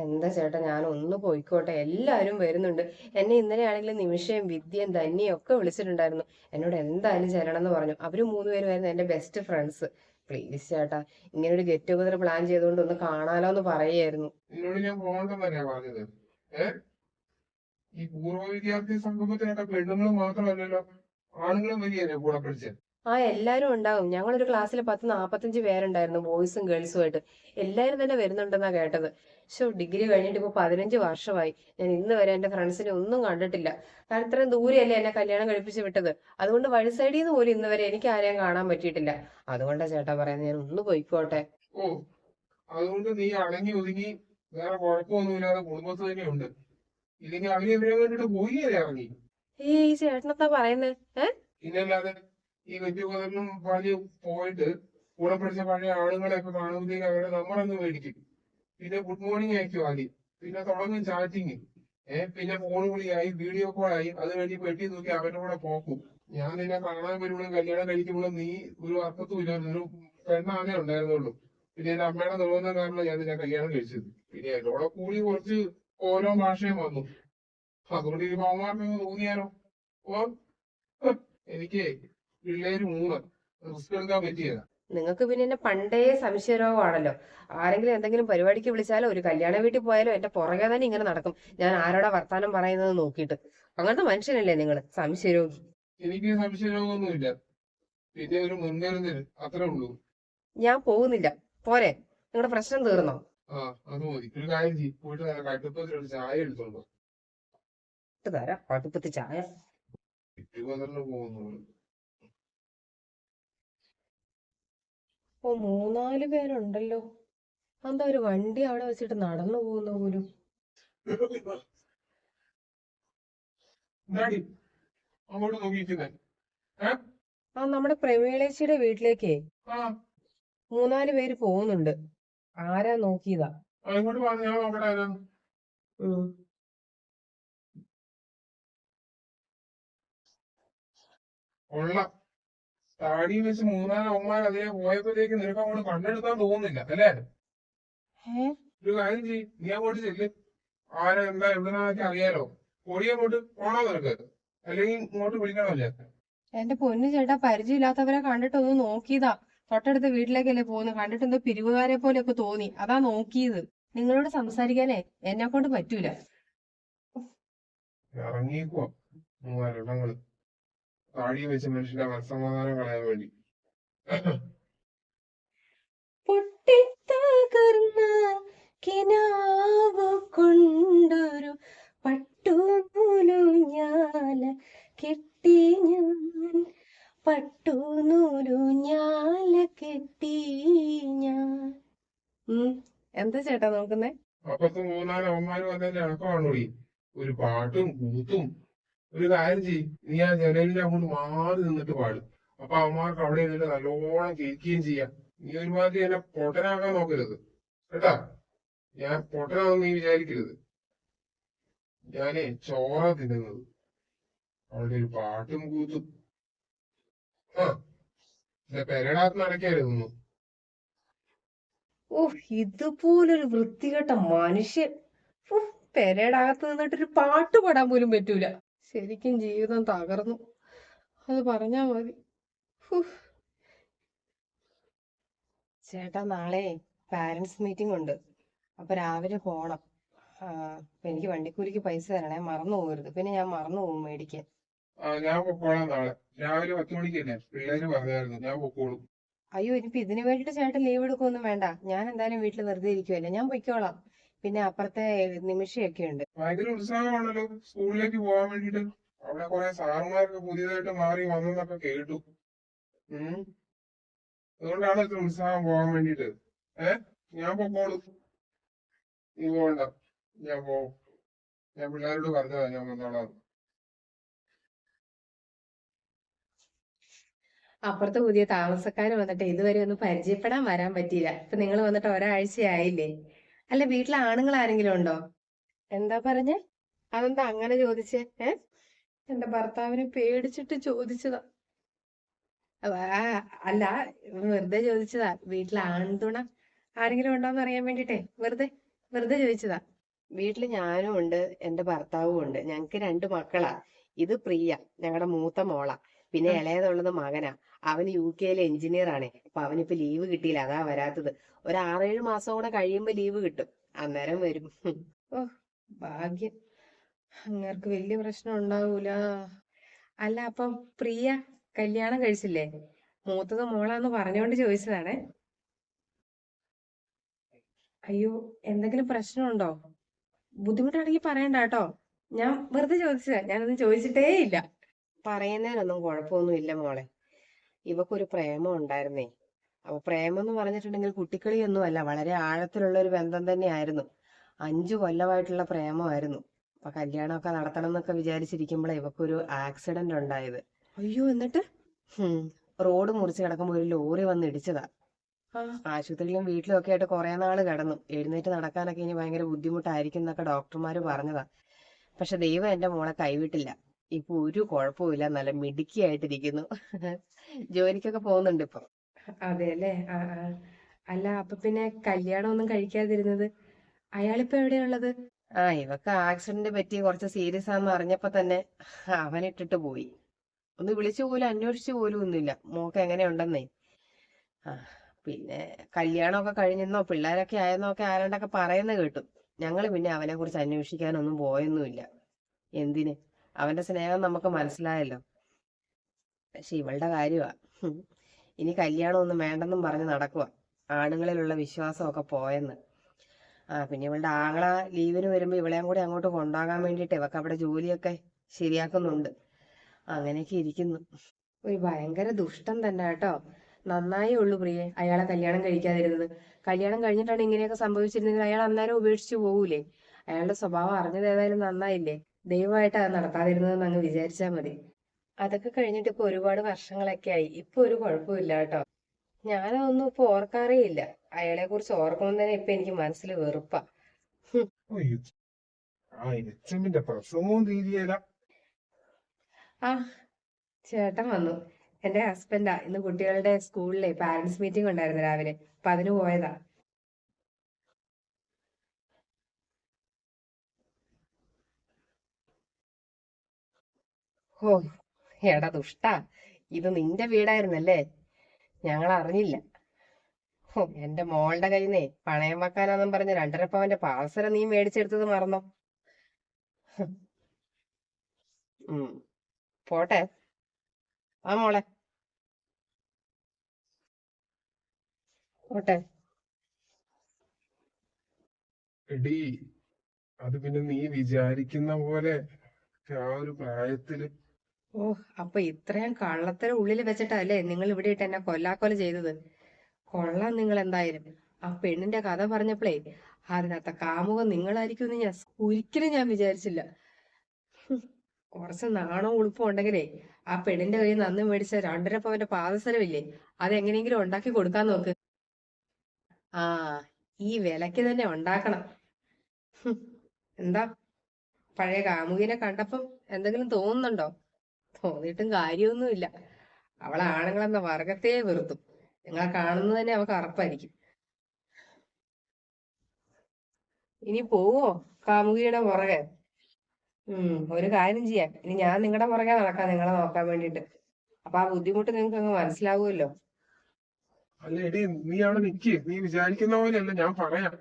എന്താ ചേട്ടാ, ഞാൻ ഒന്ന് പോയിക്കോട്ടെ, എല്ലാവരും വരുന്നുണ്ട്. എന്നെ ഇന്നലെ ആണെങ്കിലും നിമിഷയും വിദ്യയും ധന്യയും ഒക്കെ വിളിച്ചിട്ടുണ്ടായിരുന്നു. എന്നോട് എന്തായാലും ചെല്ലണം എന്ന് പറഞ്ഞു. അവര് മൂന്നുപേരുമായിരുന്നു എന്റെ ബെസ്റ്റ് ഫ്രണ്ട്സ്. പ്ലീസ് ചേട്ടാ, ഇങ്ങനെ ഒരു ഗെറ്റ് ടുഗദർ പ്ലാൻ ചെയ്തുകൊണ്ട് ഒന്ന് കാണാലോ എന്ന് പറയായിരുന്നു. നിന്നോട് ഞാൻ പോകണ്ടെന്നല്ലേ പറഞ്ഞത്? ഏഹ് ഈ പൂർവ്വ വിദ്യാർത്ഥി സംഗമത്തിനൊക്കെ പെണ്ണുങ്ങൾ മാത്രമല്ലല്ലോ, ആണുങ്ങളും വരികയല്ലേ കൂടെ പഠിച്ചത്? എല്ലാരും ഉണ്ടാവും. ഞങ്ങളൊരു ക്ലാസ്സിൽ 45 പേരുണ്ടായിരുന്നു, ബോയ്സും ഗേൾസും ആയിട്ട്. എല്ലാരും തന്നെ വരുന്നുണ്ടെന്നാ കേട്ടത്. ഡിഗ്രി കഴിഞ്ഞിട്ട് ഇപ്പൊ 15 വർഷമായി. ഞാൻ ഇന്ന് വരെ എന്റെ ഫ്രണ്ട്സിനെ ഒന്നും കണ്ടിട്ടില്ല. കാരണം ഇത്രയും ദൂരെയല്ലേ എന്നെ കല്യാണം കഴിപ്പിച്ച് വിട്ടത്. അതുകൊണ്ട് വഴി സൈഡിൽ നിന്ന് പോലും ഇന്ന് വരെ എനിക്ക് ആരെയും കാണാൻ പറ്റിയിട്ടില്ല. അതുകൊണ്ടാ ചേട്ടാ പറയുന്നത്, ഞാൻ ഒന്ന് പോയിക്കോട്ടെ. ഓ, അതുകൊണ്ട് നീ അടങ്ങി ഒതുങ്ങി വേറെ കുഴപ്പമൊന്നുമില്ലാതെ കുടുംബത്ത് തന്നെയുണ്ട്. ഇല്ലെങ്കിൽ അവരെ ഇവരെ വേണ്ടിട്ട് പോയില്ലേ ഇറങ്ങി? ഈ ചേട്ടനെന്താ പറയുന്നത്? പിന്നല്ലാതെ ഈ വെറ്റുകതറിനും പറഞ്ഞ് പോയിട്ട് കൂടെ പഠിച്ച പഴയ ആളുകളെയൊക്കെ കാണുമ്പോഴത്തേക്ക് അവരെ നമ്മളങ്ങ് മേടിക്കും. പിന്നെ ഗുഡ് മോർണിംഗ് അയക്കും ആദ്യം. പിന്നെ തുടങ്ങും ചാറ്റിങ്. പിന്നെ ഫോൺ വിളിയായി, വീഡിയോ കോൾ ആയി, അത് കഴിഞ്ഞ് പെട്ടി നോക്കി അവരുടെ കൂടെ പോക്കും. ഞാൻ നിന്നെ കാണാൻ വരുമ്പോഴും കല്യാണം കഴിക്കുമ്പോഴും നീ ഒരു അർത്ഥത്തും ഇല്ല, ഒരു പെണ്ണാകെ ഉണ്ടായിരുന്നുള്ളൂ. പിന്നെ എന്റെ അമ്മയുടെ നിർബന്ധം കാരണം ഞാൻ നിന്നെ കല്യാണം കഴിച്ചത്. പിന്നെ എന്നോടെ കൂടി കുറച്ച് ഓരോ ഭാഷയും വന്നു. അതുകൊണ്ട് ഈ മാമാർക്കൊന്ന് തോന്നിയാലോ? ഓ, എനിക്ക് പിള്ളേര് 3, റിസ്ക് എടുക്കാൻ പറ്റിയതാ. നിങ്ങൾക്ക് പിന്നെ എന്നെ പണ്ടേ സംശയരോഗമാണല്ലോ. ആരെങ്കിലും എന്തെങ്കിലും പരിപാടിക്ക് വിളിച്ചാലോ ഒരു കല്യാണ വീട്ടിൽ പോയാലോ എന്റെ പുറകെ തന്നെ ഇങ്ങനെ നടക്കും, ഞാൻ ആരോടാ വർത്താനം പറയുന്നത് നോക്കിയിട്ട്. അങ്ങനത്തെ മനുഷ്യനല്ലേ നിങ്ങൾ, സംശയരോഗി. എനിക്ക് സംശയമൊന്നുമില്ല. പിന്നെ ഒരു മുൻകരുതൽ അത്രേ ഉള്ളൂ. ഞാൻ പോകുന്നില്ല. പോരെ, നിങ്ങളുടെ പ്രശ്നം തീർന്നോ? ആ, അത് മതി. ഒരു കാര്യം ചെയ്യും, പോയിട്ട് നല്ല കടുപ്പത്തിലൊരു ചായ എടുത്തോണ്ടോ. ഇട്ട് തരാം അടുപ്പത്ത് ചായ. തിരുവനന്തപുരത്ത് പോകുന്നു. ഓ, 3-4 പേരുണ്ടല്ലോ. എന്താ ഒരു വണ്ടി അവിടെ വെച്ചിട്ട് നടന്നു പോകുന്ന പോലും. എന്താടി അങ്ങോട്ട് നോക്കിയിരിക്കുന്നേ? ആ, നമ്മുടെ പ്രമീളേച്ചിയുടെ വീട്ടിലേക്കേ ആ, 3-4 പേര് പോകുന്നുണ്ട്. ആരാ നോക്കിയതാ. ഇങ്ങോട്ട് പറഞ്ഞു, ഞാൻ നോക്കട്ടെ ആരാന്ന്. ഉം. ഉള്ള താടി വെച്ച് 3-4 അവന്മാർ അതേ പോയപ്പോഴത്തേക്ക് നിനക്ക് അങ്ങോട്ട് കണ്ടെടുക്കാൻ തോന്നുന്നില്ല അല്ലേ? ഏ ഒരു കാര്യം ചെയ്യും, നീ അങ്ങോട്ട് ചെല്ല്. ആരാ എന്താ എവിടുന്നൊക്കെ അറിയാലോ. പൊടിയങ്ങോട്ട് പോണോ നിനക്ക്? അല്ലെങ്കിൽ ഇങ്ങോട്ട് വിളിക്കണമല്ലേ? എന്റെ പൊന്നു ചേട്ടാ, പരിചയമില്ലാത്തവരെ കണ്ടിട്ട് ഒന്ന് നോക്കിയതാ. തൊട്ടടുത്ത വീട്ടിലേക്കല്ലേ പോകുന്നത്, കണ്ടിട്ട് എന്തോ പിരിവുകാരെ പോലെയൊക്കെ തോന്നി, അതാ നോക്കിയത്. നിങ്ങളോട് സംസാരിക്കാനേ എന്നെ കൊണ്ട് പറ്റൂല. ഇറങ്ങിയേക്കുവാ 3-4 താടി വെച്ച് മനുഷ്യന്റെ മനസ്സമാധാനം കളയാൻ വേണ്ടി. പൊട്ടിത്തകർന്ന കിനാവ് കൊണ്ടൊരു പട്ടുനൂലുഞ്ഞാല കെട്ടി ഞാൻ, പട്ടുനൂലുഞ്ഞാല കെട്ടി ഞാൻ. എന്താ ചേട്ടാ നോക്കുന്നേ? അപ്പുറത്ത് 3-4 അവന്മാര് വന്നതിന്റെ ഇണക്കമാണോടി. ഒരു പാട്ടും കൂത്തും. ഒരു കാര്യം ചെയ്യും, നീ ആ ജനലിന്റെ അങ്ങോട്ട് മാറി നിന്നിട്ട് പാടും. അപ്പൊ അവന്മാർക്ക് അവിടെ ഇരുന്നിട്ട് നല്ലോണം കേൾക്കുകയും ചെയ്യാം. നീ ഒരുമാതിരി എന്നെ പൊട്ടനാക്കാൻ നോക്കരുത് കേട്ടാ. ഞാൻ പൊട്ടനാണെന്ന് നീ വിചാരിക്കരുത്. ഞാനേ ചോറാ തിന്നുന്നത്. അവിടെ ഒരു പാട്ടും കൂത്തും. ആ, പെരടാത്ത് നടക്കായിരുന്നു. ഓഹ്, ഇതുപോലൊരു വൃത്തികെട്ട മനുഷ്യൻ. പെരേടകത്ത് നിന്നിട്ടൊരു പാട്ട് പാടാൻ പോലും പറ്റൂല. ശരിക്കും ജീവിതം തകർന്നു, അത് പറഞ്ഞാ മതി. ഉഫ്. ചേട്ടാ, നാളെ പാരന്റ്സ് മീറ്റിംഗ് ഉണ്ട്. അപ്പൊ രാവിലെ പോണം. അപ്പൊ എനിക്ക് വണ്ടിക്കൂലിക്ക് പൈസ തരണേ, മറന്നു പോകരുത്. പിന്നെ ഞാൻ മറന്നു പോകും മേടിക്കാൻ. ആ, ഞാൻ പൊക്കോളാം നാളെ രാവിലെ 10 മണിക്കല്ലേ പിള്ളേര് പറഞ്ഞായിരുന്നു. ഞാൻ പൊക്കോളും. അയ്യോ, ഇനിയിപ്പോ ഇതിന് വേണ്ടിട്ട് ചേട്ടൻ ലീവ് എടുക്കൊന്നും വേണ്ട. ഞാൻ എന്തായാലും വീട്ടിൽ വെറുതെ ഇരിക്കുവല്ലേ, ഞാൻ പൊയ്ക്കോളാം. പിന്നെ അപ്പുറത്തെ നിമിഷയൊക്കെ ഉണ്ട്. ഭയങ്കര ഉത്സാഹമാണല്ലോ സ്കൂളിലേക്ക് പോകാൻ വേണ്ടിട്ട്. അവിടെ കുറെ സാറുമാരൊക്കെ പുതിയതായിട്ട് മാറി വന്നെന്നൊക്കെ കേട്ടു. ഉം അതുകൊണ്ടാണ് ഇത്ര ഉത്സാഹം പോകാൻ വേണ്ടിട്ട്. ഞാൻ പൊക്കോളും, നീ പോകണ്ട. ഞാൻ പോവും. ഞാൻ പിള്ളേരോട് പറഞ്ഞതാ ഞാൻ വന്നോളാം. അപ്പുറത്തെ പുതിയ താമസക്കാര് വന്നിട്ട് ഇതുവരെ ഒന്ന് പരിചയപ്പെടാൻ വരാൻ പറ്റിയില്ല. ഇപ്പൊ നിങ്ങൾ വന്നിട്ട് ഒരാഴ്ചയായില്ലേ. അല്ല, വീട്ടിലെ ആണുങ്ങൾ ആരെങ്കിലും ഉണ്ടോ? എന്താ പറഞ്ഞേ? അതെന്താ അങ്ങനെ ചോദിച്ചേ? എന്റെ ഭർത്താവിനെ പേടിച്ചിട്ട് ചോദിച്ചതാ. ആ, അല്ല, വെറുതെ ചോദിച്ചതാ. വീട്ടിലെ ആൺതുണ ആരെങ്കിലും ഉണ്ടോന്ന് അറിയാൻ വേണ്ടിട്ടേ, വെറുതെ. വെറുതെ ചോദിച്ചതാ. വീട്ടില് ഞാനും ഉണ്ട്, എന്റെ ഭർത്താവും ഉണ്ട്. ഞങ്ങക്ക് 2 മക്കളാ. ഇത് പ്രിയ, ഞങ്ങളുടെ മൂത്ത മോളാ. പിന്നെ ആ, ഇളയതുള്ളത് മകനാ. അവന് UK-യിലെ എഞ്ചിനീയർ ആണേ. അപ്പൊ അവനിപ്പോ ലീവ് കിട്ടിയില്ല, അതാ വരാത്തത്. ഒരു 6-7 മാസം കൂടെ കഴിയുമ്പോ ലീവ് കിട്ടും. അന്നേരം വരും. ഓ, ഭാഗ്യം. അങ്ങേർക്ക് വലിയ പ്രശ്നം ഉണ്ടാവൂല. അല്ല, അപ്പം പ്രിയ കല്യാണം കഴിച്ചില്ലേ? മൂത്തത് മോളാന്ന് പറഞ്ഞോണ്ട് ചോദിച്ചതാണേ. അയ്യോ, എന്തെങ്കിലും പ്രശ്നമുണ്ടോ? ബുദ്ധിമുട്ടാണെങ്കിൽ പറയണ്ട കേട്ടോ. ഞാൻ വെറുതെ ചോദിച്ചതാ, ഞാനൊന്നും ചോദിച്ചിട്ടേ ഇല്ല. പറയുന്നതിനൊന്നും കുഴപ്പമൊന്നും ഇല്ല മോളെ. ഇവക്കൊരു പ്രേമം ഉണ്ടായിരുന്നേ. അപ്പൊ പ്രേമം എന്ന് പറഞ്ഞിട്ടുണ്ടെങ്കിൽ കുട്ടിക്കളിയൊന്നും അല്ല, വളരെ ആഴത്തിലുള്ള ഒരു ബന്ധം തന്നെയായിരുന്നു. 5 കൊല്ലമായിട്ടുള്ള പ്രേമമായിരുന്നു. അപ്പൊ കല്യാണമൊക്കെ നടത്തണം എന്നൊക്കെ വിചാരിച്ചിരിക്കുമ്പോഴേ ഇവക്കൊരു ആക്സിഡന്റ് ഉണ്ടായത്. അയ്യോ, എന്നിട്ട്? ഹും, റോഡ് മുറിച്ച് കിടക്കുമ്പോ ഒരു ലോറി വന്ന് ഇടിച്ചതാ. ആശുപത്രിയിലും വീട്ടിലും ഒക്കെ ആയിട്ട് കുറെ നാള് കിടന്നു. എഴുന്നേറ്റ് നടക്കാനൊക്കെ ഇനി ഭയങ്കര ബുദ്ധിമുട്ടായിരിക്കും എന്നൊക്കെ ഡോക്ടർമാര് പറഞ്ഞതാ. പക്ഷെ ദൈവം എന്റെ മോളെ കൈവിട്ടില്ല. ഇപ്പൊ ഒരു കുഴപ്പമില്ല, നല്ല മിടുക്കിയായിട്ടിരിക്കുന്നു. ജോലിക്കൊക്കെ പോകുന്നുണ്ട് ഇപ്പൊ. അതെല്ലേ. അല്ല, അപ്പൊ പിന്നെ കല്യാണം ഒന്നും കഴിക്കാതിരുന്നത്? അയാളിപ്പോ എവിടെയുള്ളത്? ഇവക്ക് ആക്സിഡന്റ് പറ്റി കുറച്ച് സീരിയസ് ആണെന്ന് അറിഞ്ഞപ്പോ തന്നെ അവനിട്ടിട്ട് പോയി. ഒന്ന് വിളിച്ചു പോലും അന്വേഷിച്ചു പോലും ഒന്നുമില്ല മോക്ക് എങ്ങനെയുണ്ടെന്നേ. ആ, പിന്നെ കല്യാണമൊക്കെ കഴിഞ്ഞെന്നോ പിള്ളേരൊക്കെ ആയെന്നോ ഒക്കെ ആരാണ്ടൊക്കെ പറയുന്ന കേട്ടു. ഞങ്ങള് പിന്നെ അവനെ കുറിച്ച് അന്വേഷിക്കാനൊന്നും പോയൊന്നുമില്ല. എന്തിന്? അവന്റെ സ്നേഹം നമുക്ക് മനസ്സിലായല്ലോ. പക്ഷെ ഇവളുടെ കാര്യമാ. ഇനി കല്യാണം ഒന്നും വേണ്ടെന്നും പറഞ്ഞ് നടക്കുക. ആണുങ്ങളിലുള്ള വിശ്വാസമൊക്കെ പോയെന്ന്. പിന്നെ ഇവളുടെ ആങ്ങള ലീവിന് വരുമ്പോ ഇവളെയും കൂടി അങ്ങോട്ട് കൊണ്ടാകാൻ വേണ്ടിട്ട് ഇവക്ക് അവിടെ ജോലിയൊക്കെ ശരിയാക്കുന്നുണ്ട്. അങ്ങനെയൊക്കെ ഇരിക്കുന്നു. ഒരു ഭയങ്കര ദുഷ്ടൻ തന്നെ കേട്ടോ. നന്നായേ ഉള്ളൂ പ്രിയെ അയാളെ കല്യാണം കഴിക്കാതിരുന്നത്. കല്യാണം കഴിഞ്ഞിട്ടാണ് ഇങ്ങനെയൊക്കെ സംഭവിച്ചിരുന്നെങ്കിൽ അയാൾ അന്നേരം ഉപേക്ഷിച്ചു പോകൂലേ? അയാളുടെ സ്വഭാവം അറിഞ്ഞത് ഏതായാലും നന്നായില്ലേ. ദൈവമായിട്ട് അത് നടത്താതിരുന്നതെന്ന് അങ്ങ് വിചാരിച്ചാൽ മതി. അതൊക്കെ കഴിഞ്ഞിട്ട് ഇപ്പൊ ഒരുപാട് വർഷങ്ങളൊക്കെ ആയി. ഇപ്പൊ ഒരു കുഴപ്പമില്ല കേട്ടോ. ഞാനതൊന്നും ഇപ്പൊ ഓർക്കാറേ ഇല്ല. അയാളെ കുറിച്ച് ഓർക്കുമ്പോൾ തന്നെ ഇപ്പൊ എനിക്ക് മനസ്സിൽ വെറുപ്പാ. ഓ, എച്ചമ്മിന്റെ പ്രസവവും തീരിയല്ല. ആ, ചേട്ടൻ വന്നു. എന്റെ ഹസ്ബൻഡാ. ഇന്ന് കുട്ടികളുടെ സ്കൂളിലെ പാരന്റ്സ് മീറ്റിംഗ് ഉണ്ടായിരുന്നു രാവിലെ. അപ്പൊ അതിന് പോയതാ. ഓ, എടാ ദുഷ്ടാ, ഇത് നിന്റെ വീടായിരുന്നല്ലേ? ഞങ്ങൾ അറിഞ്ഞില്ല. ഹോ, എന്റെ മോളുടെ കയ്യിന്നേ പണയം വെക്കാനാന്നും പറഞ്ഞ് 2.5 പവന്റെ പാസരം നീ മേടിച്ചെടുത്തത് മറന്നോ? ഉം, പോട്ടെ. ആ മോളെ, പോട്ടെ. എടീ, അത് പിന്നെ നീ വിചാരിക്കുന്ന പോലെ ആ ഒരു പ്രായത്തില്. ഓ, അപ്പൊ ഇത്രയും കള്ളത്തരം ഉള്ളിൽ വെച്ചിട്ടല്ലേ നിങ്ങൾ ഇവിടെ ഇട്ട് എന്നെ കൊല്ലാക്കൊല ചെയ്തത്? കൊള്ളാം നിങ്ങൾ എന്തായാലും. ആ പെണ്ണിന്റെ കഥ പറഞ്ഞപ്പോഴേ അതിനകത്ത കാമുകം നിങ്ങളായിരിക്കുമെന്ന് ഒരിക്കലും ഞാൻ വിചാരിച്ചില്ല. കുറച്ച് നാണവും ഉളുപ്പും ഉണ്ടെങ്കിലേ ആ പെണ്ണിന്റെ കയ്യിൽ നിന്ന് അന്ന് മേടിച്ച 2.5 പവന്റെ പാദസരമില്ലേ, അത് എങ്ങനെയെങ്കിലും ഉണ്ടാക്കി കൊടുക്കാൻ നോക്ക്. ആ, ഈ വിലക്ക് തന്നെ ഉണ്ടാക്കണം. ഹും, എന്താ, പഴയ കാമുകിനെ കണ്ടപ്പം എന്തെങ്കിലും തോന്നുന്നുണ്ടോ? തോന്നിയിട്ടും കാര്യമൊന്നുമില്ല. അവളെ ആണുങ്ങളെന്ന വർഗത്തെ വെറുത്തു. നിങ്ങളെ കാണുന്നത് തന്നെ അവൾക്ക് അറപ്പായിരിക്കും. ഇനി പോവോ കാമുകിയുടെ പുറകെ? ഒരു കാര്യം ചെയ്യാം, ഇനി ഞാൻ നിങ്ങളുടെ പുറകെ നടക്കാം നിങ്ങളെ നോക്കാൻ വേണ്ടിട്ട്. അപ്പൊ ആ ബുദ്ധിമുട്ട് നിങ്ങൾക്ക് അങ്ങ് മനസ്സിലാവുമല്ലോ. അല്ല എടീ, നീ അവിടെ നിക്ക്. നീ വിചാരിക്കുന്ന പോലെയല്ല, ഞാൻ പറയാം.